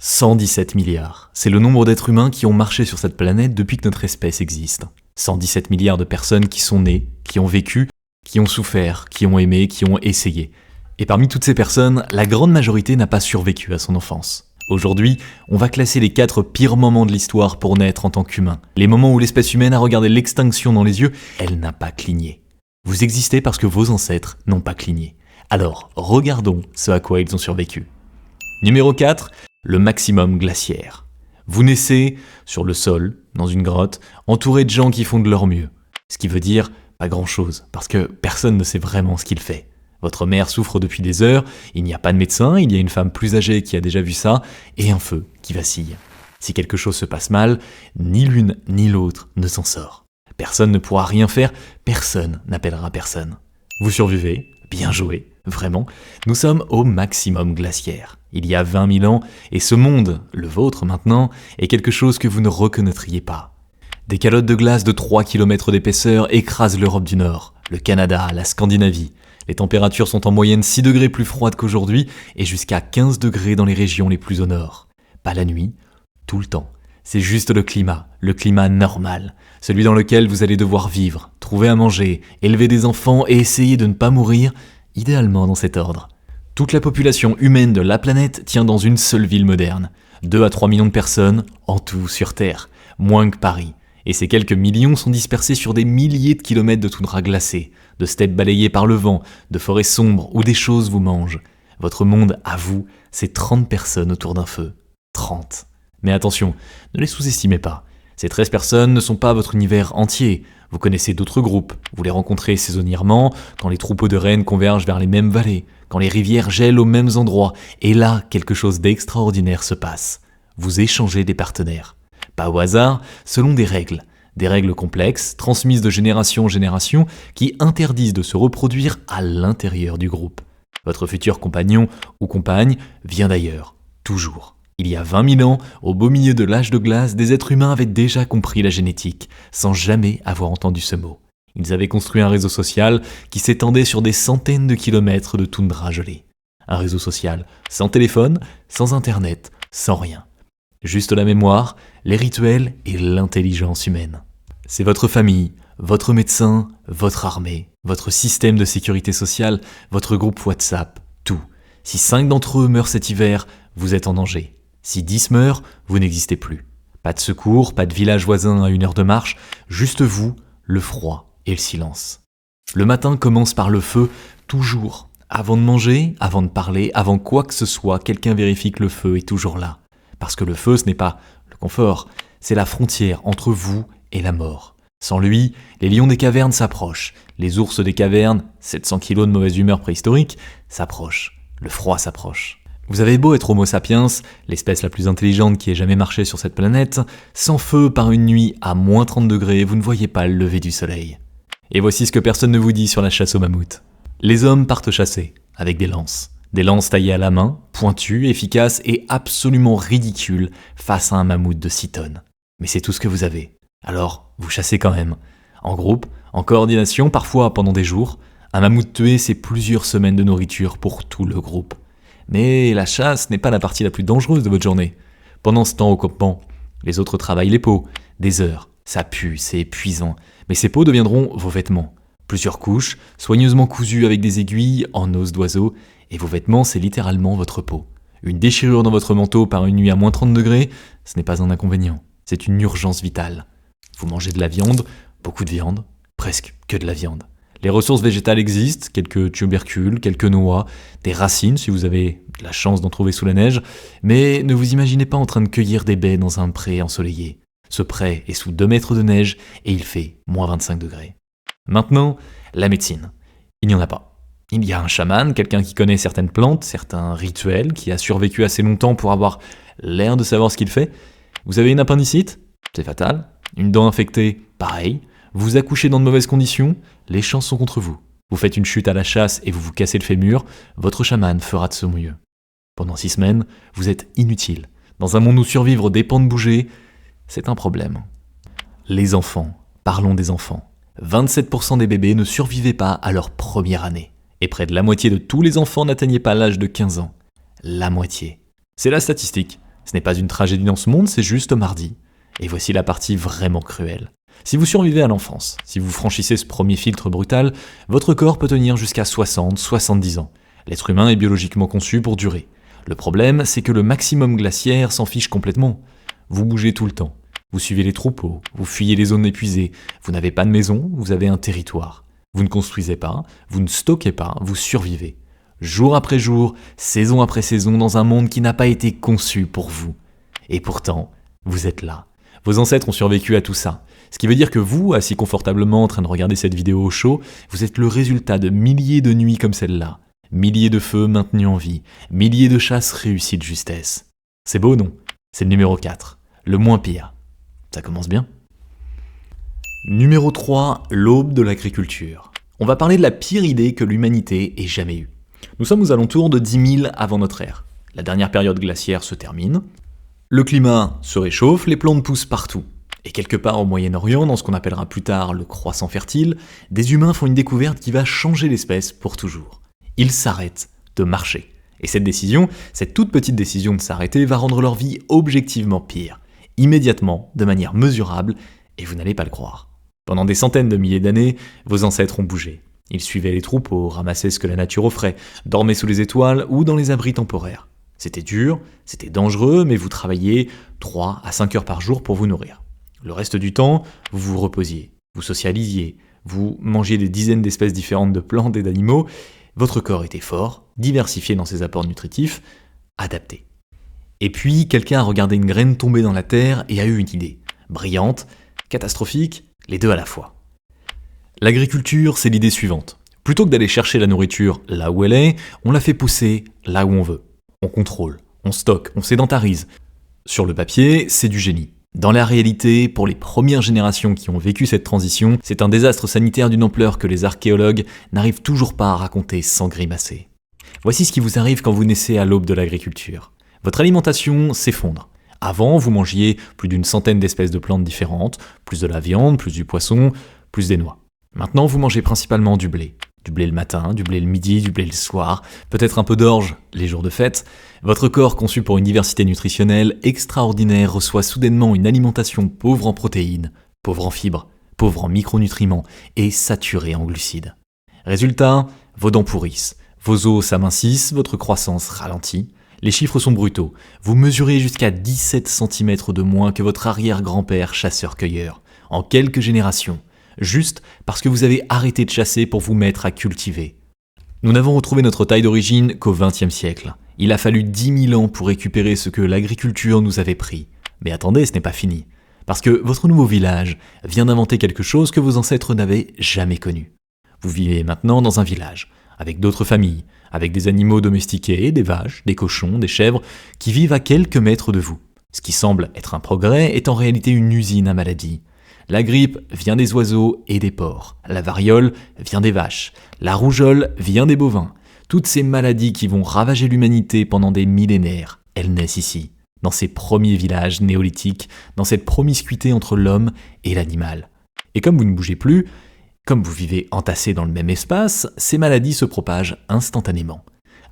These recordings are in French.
117 milliards, c'est le nombre d'êtres humains qui ont marché sur cette planète depuis que notre espèce existe. 117 milliards de personnes qui sont nées, qui ont vécu, qui ont souffert, qui ont aimé, qui ont essayé. Et parmi toutes ces personnes, la grande majorité n'a pas survécu à son enfance. Aujourd'hui, on va classer les 4 pires moments de l'histoire pour naître en tant qu'humain. Les moments où l'espèce humaine a regardé l'extinction dans les yeux, elle n'a pas cligné. Vous existez parce que vos ancêtres n'ont pas cligné. Alors, regardons ce à quoi ils ont survécu. Numéro 4, le maximum glaciaire. Vous naissez sur le sol, dans une grotte, entouré de gens qui font de leur mieux. Ce qui veut dire pas grand-chose, parce que personne ne sait vraiment ce qu'il fait. Votre mère souffre depuis des heures, il n'y a pas de médecin, il y a une femme plus âgée qui a déjà vu ça, et un feu qui vacille. Si quelque chose se passe mal, ni l'une ni l'autre ne s'en sort. Personne ne pourra rien faire, personne n'appellera personne. Vous survivez, bien joué, vraiment. Nous sommes au maximum glaciaire. Il y a 20 000 ans, et ce monde, le vôtre maintenant, est quelque chose que vous ne reconnaîtriez pas. Des calottes de glace de 3 km d'épaisseur écrasent l'Europe du Nord, le Canada, la Scandinavie. Les températures sont en moyenne 6 degrés plus froides qu'aujourd'hui, et jusqu'à 15 degrés dans les régions les plus au nord. Pas la nuit, tout le temps. C'est juste le climat normal, celui dans lequel vous allez devoir vivre, trouver à manger, élever des enfants et essayer de ne pas mourir, idéalement dans cet ordre. Toute la population humaine de la planète tient dans une seule ville moderne. 2 à 3 millions de personnes, en tout sur Terre, moins que Paris. Et ces quelques millions sont dispersés sur des milliers de kilomètres de toundra glacée, de steppes balayées par le vent, de forêts sombres où des choses vous mangent. Votre monde, à vous, c'est 30 personnes autour d'un feu. 30. Mais attention, ne les sous-estimez pas. Ces 13 personnes ne sont pas votre univers entier. Vous connaissez d'autres groupes, vous les rencontrez saisonnièrement, quand les troupeaux de rennes convergent vers les mêmes vallées, quand les rivières gèlent aux mêmes endroits, et là, quelque chose d'extraordinaire se passe. Vous échangez des partenaires. Pas au hasard, selon des règles complexes, transmises de génération en génération, qui interdisent de se reproduire à l'intérieur du groupe. Votre futur compagnon ou compagne vient d'ailleurs, toujours. Il y a 20 000 ans, au beau milieu de l'âge de glace, des êtres humains avaient déjà compris la génétique, sans jamais avoir entendu ce mot. Ils avaient construit un réseau social qui s'étendait sur des centaines de kilomètres de toundra gelée. Un réseau social sans téléphone, sans internet, sans rien. Juste la mémoire, les rituels et l'intelligence humaine. C'est votre famille, votre médecin, votre armée, votre système de sécurité sociale, votre groupe WhatsApp, tout. Si 5 d'entre eux meurent cet hiver, vous êtes en danger. Si 10 meurent, vous n'existez plus. Pas de secours, pas de village voisin à 1 heure de marche, juste vous, le froid et le silence. Le matin commence par le feu, toujours. Avant de manger, avant de parler, avant quoi que ce soit, quelqu'un vérifie que le feu est toujours là. Parce que le feu, ce n'est pas le confort, c'est la frontière entre vous et la mort. Sans lui, les lions des cavernes s'approchent, les ours des cavernes, 700 kilos de mauvaise humeur préhistorique, s'approchent, le froid s'approche. Vous avez beau être Homo sapiens, l'espèce la plus intelligente qui ait jamais marché sur cette planète, sans feu par une nuit à moins 30 degrés, vous ne voyez pas le lever du soleil. Et voici ce que personne ne vous dit sur la chasse aux mammouths. Les hommes partent chasser, avec des lances. Des lances taillées à la main, pointues, efficaces et absolument ridicules face à un mammouth de 6 tonnes. Mais c'est tout ce que vous avez. Alors, vous chassez quand même. En groupe, en coordination, parfois pendant des jours. Un mammouth tué, c'est plusieurs semaines de nourriture pour tout le groupe. Mais la chasse n'est pas la partie la plus dangereuse de votre journée. Pendant ce temps au campement, les autres travaillent les peaux. Des heures, ça pue, c'est épuisant. Mais ces peaux deviendront vos vêtements. Plusieurs couches, soigneusement cousues avec des aiguilles en os d'oiseau, et vos vêtements, c'est littéralement votre peau. Une déchirure dans votre manteau par une nuit à moins 30 degrés, ce n'est pas un inconvénient. C'est une urgence vitale. Vous mangez de la viande, beaucoup de viande, presque que de la viande. Les ressources végétales existent, quelques tubercules, quelques noix, des racines si vous avez la chance d'en trouver sous la neige, mais ne vous imaginez pas en train de cueillir des baies dans un pré ensoleillé. Ce pré est sous 2 mètres de neige et il fait moins 25 degrés. Maintenant, la médecine. Il n'y en a pas. Il y a un chaman, quelqu'un qui connaît certaines plantes, certains rituels, qui a survécu assez longtemps pour avoir l'air de savoir ce qu'il fait. Vous avez une appendicite ? C'est fatal. Une dent infectée ? Pareil. Vous accouchez dans de mauvaises conditions ? Les chances sont contre vous. Vous faites une chute à la chasse et vous vous cassez le fémur, votre chaman fera de son mieux. Pendant 6 semaines, vous êtes inutile. Dans un monde où survivre dépend de bouger, c'est un problème. Les enfants. Parlons des enfants. 27% des bébés ne survivaient pas à leur première année. Et près de la moitié de tous les enfants n'atteignaient pas l'âge de 15 ans. La moitié. C'est la statistique. Ce n'est pas une tragédie dans ce monde, c'est juste mardi. Et voici la partie vraiment cruelle. Si vous survivez à l'enfance, si vous franchissez ce premier filtre brutal, votre corps peut tenir jusqu'à 60, 70 ans. L'être humain est biologiquement conçu pour durer. Le problème, c'est que le maximum glaciaire s'en fiche complètement. Vous bougez tout le temps. Vous suivez les troupeaux, vous fuyez les zones épuisées. Vous n'avez pas de maison, vous avez un territoire. Vous ne construisez pas, vous ne stockez pas, vous survivez. Jour après jour, saison après saison, dans un monde qui n'a pas été conçu pour vous. Et pourtant, vous êtes là. Vos ancêtres ont survécu à tout ça. Ce qui veut dire que vous, assis confortablement en train de regarder cette vidéo au chaud, vous êtes le résultat de milliers de nuits comme celle-là. Milliers de feux maintenus en vie, milliers de chasses réussies de justesse. C'est beau, non? C'est le numéro 4, le moins pire. Ça commence bien. Numéro 3, l'aube de l'agriculture. On va parler de la pire idée que l'humanité ait jamais eue. Nous sommes aux alentours de 10 000 avant notre ère. La dernière période glaciaire se termine. Le climat se réchauffe, les plantes poussent partout. Et quelque part au Moyen-Orient, dans ce qu'on appellera plus tard le croissant fertile, des humains font une découverte qui va changer l'espèce pour toujours. Ils s'arrêtent de marcher. Et cette décision, cette toute petite décision de s'arrêter, va rendre leur vie objectivement pire. Immédiatement, de manière mesurable, et vous n'allez pas le croire. Pendant des centaines de milliers d'années, vos ancêtres ont bougé. Ils suivaient les troupeaux, ramassaient ce que la nature offrait, dormaient sous les étoiles ou dans les abris temporaires. C'était dur, c'était dangereux, mais vous travailliez 3 à 5 heures par jour pour vous nourrir. Le reste du temps, vous vous reposiez, vous socialisiez, vous mangiez des dizaines d'espèces différentes de plantes et d'animaux. Votre corps était fort, diversifié dans ses apports nutritifs, adapté. Et puis, quelqu'un a regardé une graine tomber dans la terre et a eu une idée. Brillante, catastrophique, les deux à la fois. L'agriculture, c'est l'idée suivante. Plutôt que d'aller chercher la nourriture là où elle est, on la fait pousser là où on veut. On contrôle, on stocke, on sédentarise. Sur le papier, c'est du génie. Dans la réalité, pour les premières générations qui ont vécu cette transition, c'est un désastre sanitaire d'une ampleur que les archéologues n'arrivent toujours pas à raconter sans grimacer. Voici ce qui vous arrive quand vous naissez à l'aube de l'agriculture. Votre alimentation s'effondre. Avant, vous mangiez plus d'une centaine d'espèces de plantes différentes, plus de la viande, plus du poisson, plus des noix. Maintenant, vous mangez principalement du blé. Du blé le matin, du blé le midi, du blé le soir, peut-être un peu d'orge les jours de fête. Votre corps, conçu pour une diversité nutritionnelle extraordinaire, reçoit soudainement une alimentation pauvre en protéines, pauvre en fibres, pauvre en micronutriments et saturée en glucides. Résultat, vos dents pourrissent, vos os s'amincissent, votre croissance ralentit. Les chiffres sont brutaux. Vous mesurez jusqu'à 17 cm de moins que votre arrière-grand-père chasseur-cueilleur, en quelques générations. Juste parce que vous avez arrêté de chasser pour vous mettre à cultiver. Nous n'avons retrouvé notre taille d'origine qu'au XXe siècle. Il a fallu 10 000 ans pour récupérer ce que l'agriculture nous avait pris. Mais attendez, ce n'est pas fini. Parce que votre nouveau village vient d'inventer quelque chose que vos ancêtres n'avaient jamais connu. Vous vivez maintenant dans un village, avec d'autres familles, avec des animaux domestiqués, des vaches, des cochons, des chèvres, qui vivent à quelques mètres de vous. Ce qui semble être un progrès est en réalité une usine à maladies. La grippe vient des oiseaux et des porcs. La variole vient des vaches. La rougeole vient des bovins. Toutes ces maladies qui vont ravager l'humanité pendant des millénaires, elles naissent ici, dans ces premiers villages néolithiques, dans cette promiscuité entre l'homme et l'animal. Et comme vous ne bougez plus, comme vous vivez entassés dans le même espace, ces maladies se propagent instantanément.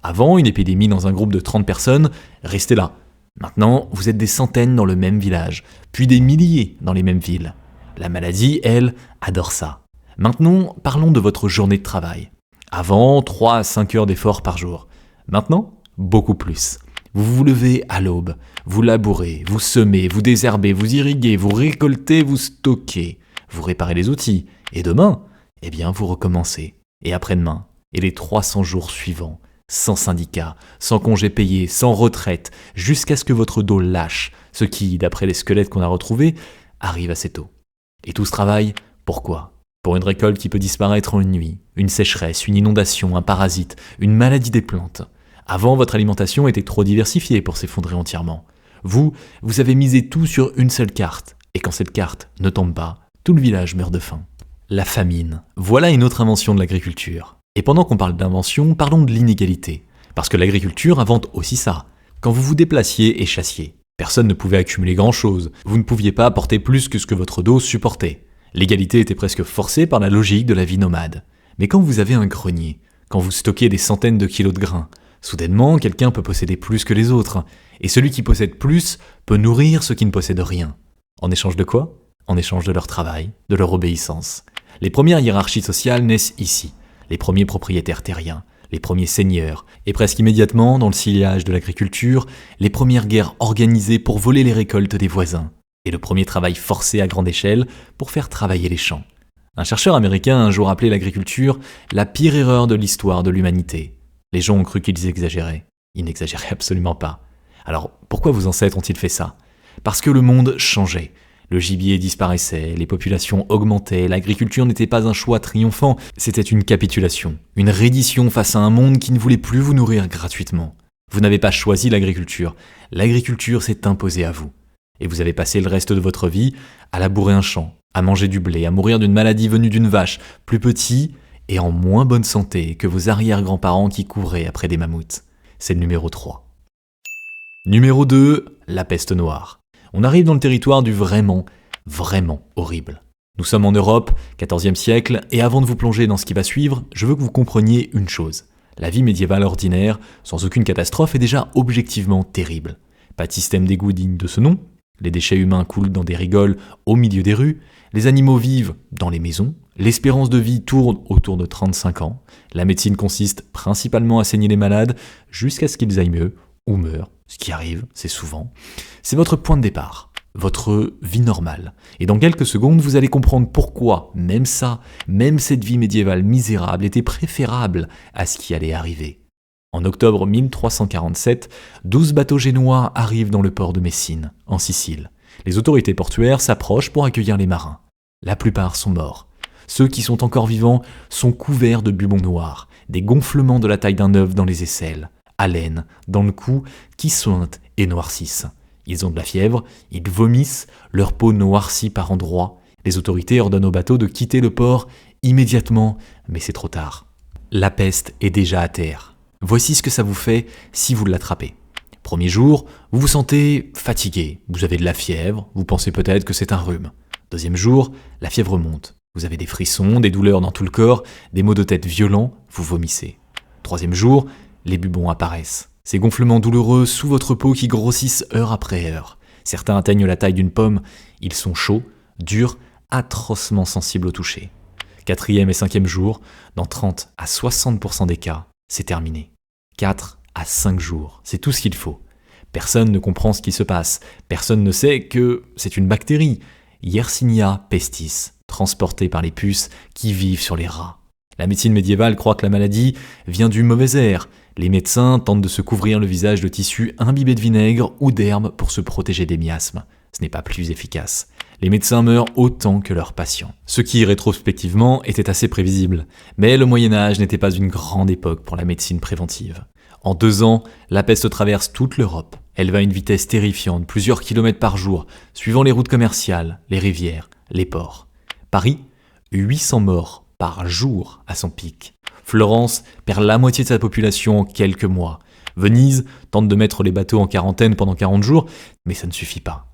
Avant, une épidémie dans un groupe de 30 personnes, restez là. Maintenant, vous êtes des centaines dans le même village, puis des milliers dans les mêmes villes. La maladie, elle, adore ça. Maintenant, parlons de votre journée de travail. Avant, 3 à 5 heures d'effort par jour. Maintenant, beaucoup plus. Vous vous levez à l'aube, vous labourez, vous semez, vous désherbez, vous irriguez, vous récoltez, vous stockez, vous réparez les outils. Et demain, eh bien, vous recommencez. Et après-demain, et les 300 jours suivants, sans syndicat, sans congé payé, sans retraite, jusqu'à ce que votre dos lâche, ce qui, d'après les squelettes qu'on a retrouvés, arrive assez tôt. Et tout ce travail, pourquoi ? Pour une récolte qui peut disparaître en une nuit, une sécheresse, une inondation, un parasite, une maladie des plantes. Avant, votre alimentation était trop diversifiée pour s'effondrer entièrement. Vous avez misé tout sur une seule carte. Et quand cette carte ne tombe pas, tout le village meurt de faim. La famine. Voilà une autre invention de l'agriculture. Et pendant qu'on parle d'invention, parlons de l'inégalité. Parce que l'agriculture invente aussi ça. Quand vous vous déplaciez et chassiez, personne ne pouvait accumuler grand-chose. Vous ne pouviez pas apporter plus que ce que votre dos supportait. L'égalité était presque forcée par la logique de la vie nomade. Mais quand vous avez un grenier, quand vous stockez des centaines de kilos de grains, Soudainement, quelqu'un peut posséder plus que les autres, et celui qui possède plus peut nourrir ceux qui ne possèdent rien. En échange de quoi ? En échange de leur travail, de leur obéissance. Les premières hiérarchies sociales naissent ici, les premiers propriétaires terriens, les premiers seigneurs, et presque immédiatement, dans le sillage de l'agriculture, les premières guerres organisées pour voler les récoltes des voisins, et le premier travail forcé à grande échelle pour faire travailler les champs. Un chercheur américain a un jour appelé l'agriculture la pire erreur de l'histoire de l'humanité. Les gens ont cru qu'ils exagéraient. Ils n'exagéraient absolument pas. Alors, pourquoi vos ancêtres ont-ils fait ça ? Parce que le monde changeait. Le gibier disparaissait, les populations augmentaient, l'agriculture n'était pas un choix triomphant, c'était une capitulation, une reddition face à un monde qui ne voulait plus vous nourrir gratuitement. Vous n'avez pas choisi l'agriculture s'est imposée à vous. Et vous avez passé le reste de votre vie à labourer un champ, à manger du blé, à mourir d'une maladie venue d'une vache, plus petit et en moins bonne santé que vos arrière-grands-parents qui couraient après des mammouths. C'est le numéro 3. Numéro 2, la peste noire. On arrive dans le territoire du vraiment horrible. Nous sommes en Europe, 14e siècle, et avant de vous plonger dans ce qui va suivre, je veux que vous compreniez une chose. La vie médiévale ordinaire, sans aucune catastrophe, est déjà objectivement terrible. Pas de système d'égout digne de ce nom, les déchets humains coulent dans des rigoles au milieu des rues, les animaux vivent dans les maisons, l'espérance de vie tourne autour de 35 ans, la médecine consiste principalement à saigner les malades jusqu'à ce qu'ils aillent mieux, ou meurent, ce qui arrive, c'est souvent. C'est votre point de départ, votre vie normale. Et dans quelques secondes, vous allez comprendre pourquoi, même cette vie médiévale misérable était préférable à ce qui allait arriver. En octobre 1347, 12 bateaux génois arrivent dans le port de Messine, en Sicile. Les autorités portuaires s'approchent pour accueillir les marins. La plupart sont morts. Ceux qui sont encore vivants sont couverts de bubons noirs, des gonflements de la taille d'un œuf dans les aisselles, haleine dans le cou qui suintent et noircissent. Ils ont de la fièvre, ils vomissent, leur peau noircit par endroits. Les autorités ordonnent aux bateaux de quitter le port immédiatement, mais c'est trop tard. La peste est déjà à terre. Voici ce que ça vous fait si vous l'attrapez. Premier jour, vous vous sentez fatigué, vous avez de la fièvre, vous pensez peut-être que c'est un rhume. Deuxième jour, la fièvre monte, vous avez des frissons, des douleurs dans tout le corps, des maux de tête violents, vous vomissez. Troisième jour, les bubons apparaissent. Ces gonflements douloureux sous votre peau qui grossissent heure après heure. Certains atteignent la taille d'une pomme, ils sont chauds, durs, atrocement sensibles au toucher. Quatrième et cinquième jour, dans 30 à 60% des cas, c'est terminé. 4 à 5 jours, c'est tout ce qu'il faut. Personne ne comprend ce qui se passe, personne ne sait que c'est une bactérie, Yersinia pestis, transportée par les puces qui vivent sur les rats. La médecine médiévale croit que la maladie vient du mauvais air. Les médecins tentent de se couvrir le visage de tissus imbibés de vinaigre ou d'herbes pour se protéger des miasmes. Ce n'est pas plus efficace. Les médecins meurent autant que leurs patients. Ce qui, rétrospectivement, était assez prévisible. Mais le Moyen-Âge n'était pas une grande époque pour la médecine préventive. En 2 ans, la peste traverse toute l'Europe. Elle va à une vitesse terrifiante, plusieurs kilomètres par jour, suivant les routes commerciales, les rivières, les ports. Paris, 800 morts par jour à son pic. Florence perd la moitié de sa population en quelques mois. Venise tente de mettre les bateaux en quarantaine pendant 40 jours, mais ça ne suffit pas.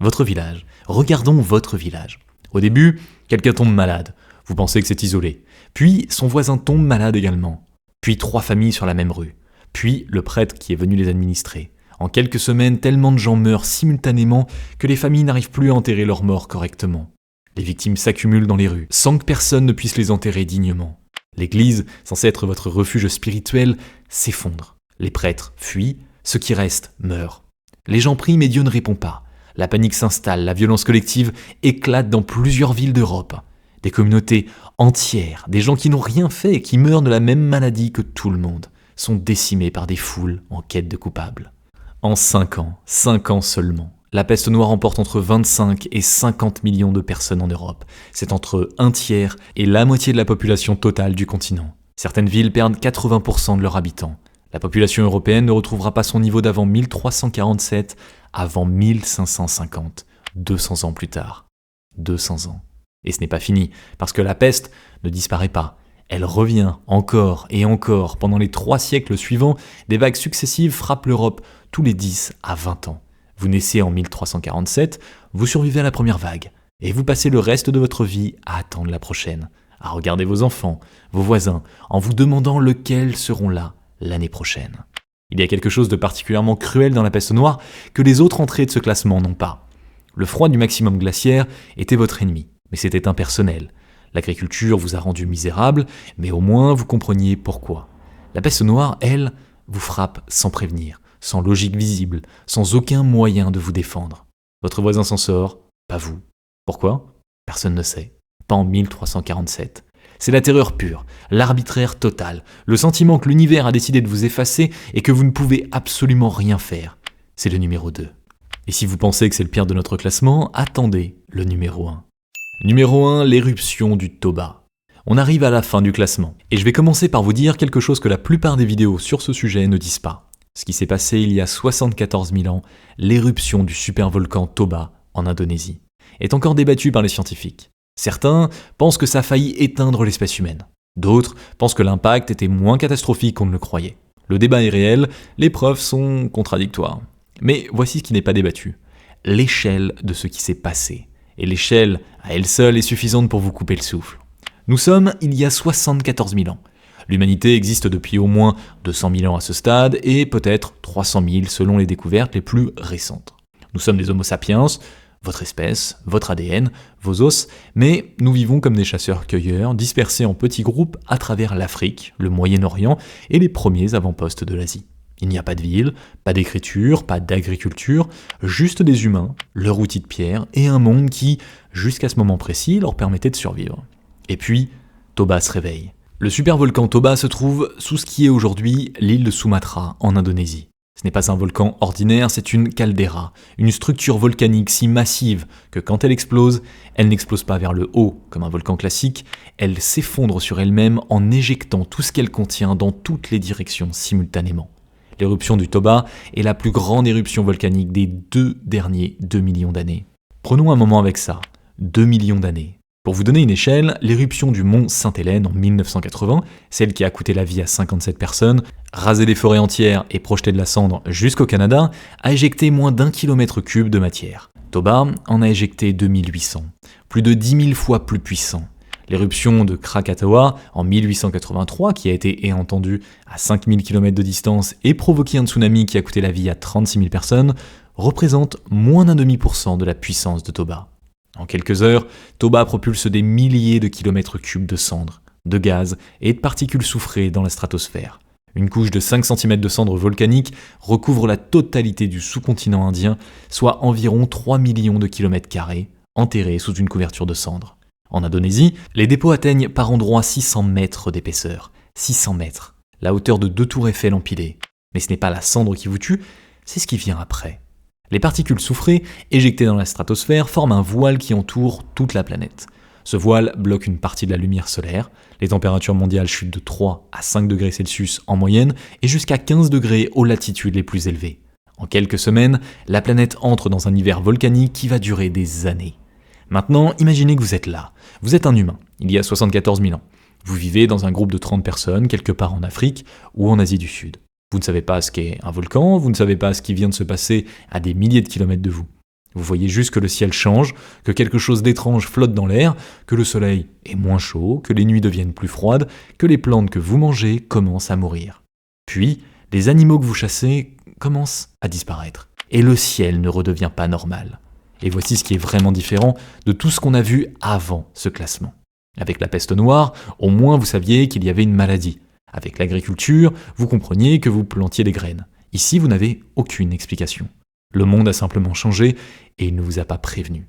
Votre village. Regardons votre village. Au début, quelqu'un tombe malade. Vous pensez que c'est isolé. Puis, son voisin tombe malade également. Puis 3 familles sur la même rue. Puis, le prêtre qui est venu les administrer. En quelques semaines, tellement de gens meurent simultanément que les familles n'arrivent plus à enterrer leurs morts correctement. Les victimes s'accumulent dans les rues, sans que personne ne puisse les enterrer dignement. L'église, censée être votre refuge spirituel, s'effondre. Les prêtres fuient, ceux qui restent meurent. Les gens prient mais Dieu ne répond pas. La panique s'installe, la violence collective éclate dans plusieurs villes d'Europe. Des communautés entières, des gens qui n'ont rien fait et qui meurent de la même maladie que tout le monde, sont décimés par des foules en quête de coupables. En 5 ans seulement, la peste noire emporte entre 25 et 50 millions de personnes en Europe. C'est entre un tiers et la moitié de la population totale du continent. Certaines villes perdent 80% de leurs habitants. La population européenne ne retrouvera pas son niveau d'avant 1347 avant 1550, 200 ans plus tard. 200 ans. Et ce n'est pas fini, parce que la peste ne disparaît pas. Elle revient encore et encore. Pendant les 3 siècles suivants, des vagues successives frappent l'Europe tous les 10 à 20 ans. Vous naissez en 1347, vous survivez à la première vague, et vous passez le reste de votre vie à attendre la prochaine, à regarder vos enfants, vos voisins, en vous demandant lesquels seront là l'année prochaine. Il y a quelque chose de particulièrement cruel dans la peste noire que les autres entrées de ce classement n'ont pas. Le froid du maximum glaciaire était votre ennemi, mais c'était impersonnel. L'agriculture vous a rendu misérable, mais au moins vous compreniez pourquoi. La peste noire, elle, vous frappe sans prévenir, sans logique visible, sans aucun moyen de vous défendre. Votre voisin s'en sort, pas vous. Pourquoi ? Personne ne sait. Pas en 1347. C'est la terreur pure, l'arbitraire total, le sentiment que l'univers a décidé de vous effacer et que vous ne pouvez absolument rien faire. C'est le numéro 2. Et si vous pensez que c'est le pire de notre classement, attendez le numéro 1. Numéro 1, l'éruption du Toba. On arrive à la fin du classement, et je vais commencer par vous dire quelque chose que la plupart des vidéos sur ce sujet ne disent pas. Ce qui s'est passé il y a 74 000 ans, l'éruption du supervolcan Toba en Indonésie, est encore débattue par les scientifiques. Certains pensent que ça a failli éteindre l'espèce humaine. D'autres pensent que l'impact était moins catastrophique qu'on ne le croyait. Le débat est réel, les preuves sont contradictoires. Mais voici ce qui n'est pas débattu. L'échelle de ce qui s'est passé. Et l'échelle, à elle seule, est suffisante pour vous couper le souffle. Nous sommes il y a 74 000 ans. L'humanité existe depuis au moins 200 000 ans à ce stade, et peut-être 300 000 selon les découvertes les plus récentes. Nous sommes des Homo sapiens, votre espèce, votre ADN, vos os, mais nous vivons comme des chasseurs-cueilleurs, dispersés en petits groupes à travers l'Afrique, le Moyen-Orient et les premiers avant-postes de l'Asie. Il n'y a pas de ville, pas d'écriture, pas d'agriculture, juste des humains, leur outil de pierre et un monde qui, jusqu'à ce moment précis, leur permettait de survivre. Et puis, Toba se réveille. Le supervolcan Toba se trouve sous ce qui est aujourd'hui l'île de Sumatra, en Indonésie. Ce n'est pas un volcan ordinaire, c'est une caldeira, une structure volcanique si massive que quand elle explose, elle n'explose pas vers le haut comme un volcan classique, elle s'effondre sur elle-même en éjectant tout ce qu'elle contient dans toutes les directions simultanément. L'éruption du Toba est la plus grande éruption volcanique des 2 derniers 2 millions d'années. Prenons un moment avec ça, 2 millions d'années. Pour vous donner une échelle, l'éruption du mont Sainte-Hélène en 1980, celle qui a coûté la vie à 57 personnes, rasé des forêts entières et projeté de la cendre jusqu'au Canada, a éjecté moins d'1 km3 de matière. Toba en a éjecté 2800, plus de 10 000 fois plus puissant. L'éruption de Krakatoa en 1883, qui a été entendue à 5000 km de distance et provoqué un tsunami qui a coûté la vie à 36 000 personnes, représente moins d'0,5% de la puissance de Toba. En quelques heures, Toba propulse des milliers de kilomètres cubes de cendres, de gaz et de particules soufrées dans la stratosphère. Une couche de 5 cm de cendres volcaniques recouvre la totalité du sous-continent indien, soit environ 3 millions de kilomètres carrés, enterrés sous une couverture de cendres. En Indonésie, les dépôts atteignent par endroits 600 mètres d'épaisseur. 600 mètres, la hauteur de 2 tours Eiffel empilées. Mais ce n'est pas la cendre qui vous tue, c'est ce qui vient après. Les particules soufrées, éjectées dans la stratosphère, forment un voile qui entoure toute la planète. Ce voile bloque une partie de la lumière solaire, les températures mondiales chutent de 3 à 5 degrés Celsius en moyenne et jusqu'à 15 degrés aux latitudes les plus élevées. En quelques semaines, la planète entre dans un hiver volcanique qui va durer des années. Maintenant, imaginez que vous êtes là. Vous êtes un humain, il y a 74 000 ans. Vous vivez dans un groupe de 30 personnes, quelque part en Afrique ou en Asie du Sud. Vous ne savez pas ce qu'est un volcan, vous ne savez pas ce qui vient de se passer à des milliers de kilomètres de vous. Vous voyez juste que le ciel change, que quelque chose d'étrange flotte dans l'air, que le soleil est moins chaud, que les nuits deviennent plus froides, que les plantes que vous mangez commencent à mourir. Puis, les animaux que vous chassez commencent à disparaître. Et le ciel ne redevient pas normal. Et voici ce qui est vraiment différent de tout ce qu'on a vu avant ce classement. Avec la peste noire, au moins vous saviez qu'il y avait une maladie. Avec l'agriculture, vous compreniez que vous plantiez des graines. Ici, vous n'avez aucune explication. Le monde a simplement changé et il ne vous a pas prévenu.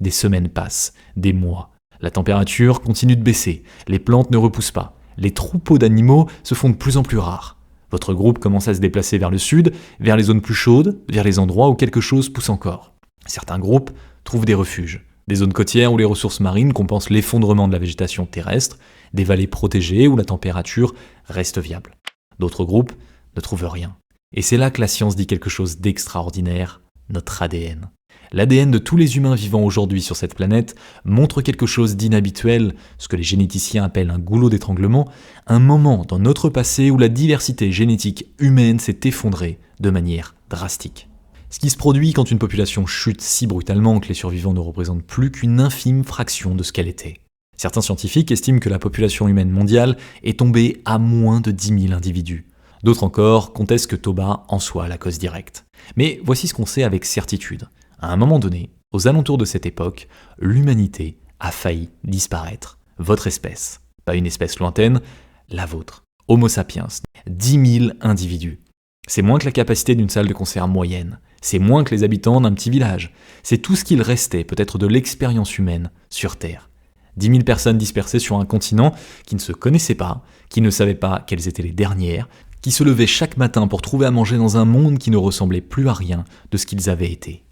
Des semaines passent, des mois. La température continue de baisser, les plantes ne repoussent pas, les troupeaux d'animaux se font de plus en plus rares. Votre groupe commence à se déplacer vers le sud, vers les zones plus chaudes, vers les endroits où quelque chose pousse encore. Certains groupes trouvent des refuges, des zones côtières où les ressources marines compensent l'effondrement de la végétation terrestre, des vallées protégées où la température reste viable. D'autres groupes ne trouvent rien. Et c'est là que la science dit quelque chose d'extraordinaire, notre ADN. L'ADN de tous les humains vivant aujourd'hui sur cette planète montre quelque chose d'inhabituel, ce que les généticiens appellent un goulot d'étranglement, un moment dans notre passé où la diversité génétique humaine s'est effondrée de manière drastique. Ce qui se produit quand une population chute si brutalement que les survivants ne représentent plus qu'une infime fraction de ce qu'elle était. Certains scientifiques estiment que la population humaine mondiale est tombée à moins de 10 000 individus. D'autres encore contestent que Toba en soit la cause directe. Mais voici ce qu'on sait avec certitude. À un moment donné, aux alentours de cette époque, l'humanité a failli disparaître. Votre espèce, pas une espèce lointaine, la vôtre. Homo sapiens, 10 000 individus. C'est moins que la capacité d'une salle de concert moyenne. C'est moins que les habitants d'un petit village. C'est tout ce qu'il restait, peut-être de l'expérience humaine, sur Terre. 10 000 personnes dispersées sur un continent qui ne se connaissaient pas, qui ne savaient pas quelles étaient les dernières, qui se levaient chaque matin pour trouver à manger dans un monde qui ne ressemblait plus à rien de ce qu'ils avaient été.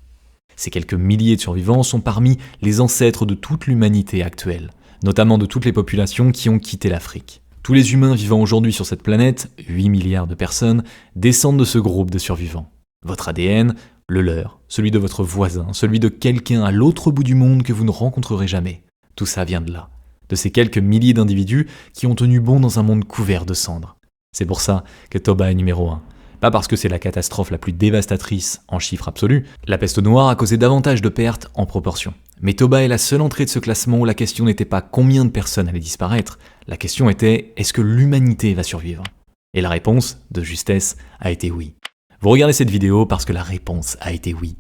Ces quelques milliers de survivants sont parmi les ancêtres de toute l'humanité actuelle, notamment de toutes les populations qui ont quitté l'Afrique. Tous les humains vivant aujourd'hui sur cette planète, 8 milliards de personnes, descendent de ce groupe de survivants. Votre ADN, le leur, celui de votre voisin, celui de quelqu'un à l'autre bout du monde que vous ne rencontrerez jamais. Tout ça vient de là, de ces quelques milliers d'individus qui ont tenu bon dans un monde couvert de cendres. C'est pour ça que Toba est numéro 1. Pas parce que c'est la catastrophe la plus dévastatrice en chiffres absolus, la peste noire a causé davantage de pertes en proportion. Mais Toba est la seule entrée de ce classement où la question n'était pas combien de personnes allaient disparaître, la question était est-ce que l'humanité va survivre ? Et la réponse, de justesse, a été oui. Vous regardez cette vidéo parce que la réponse a été oui.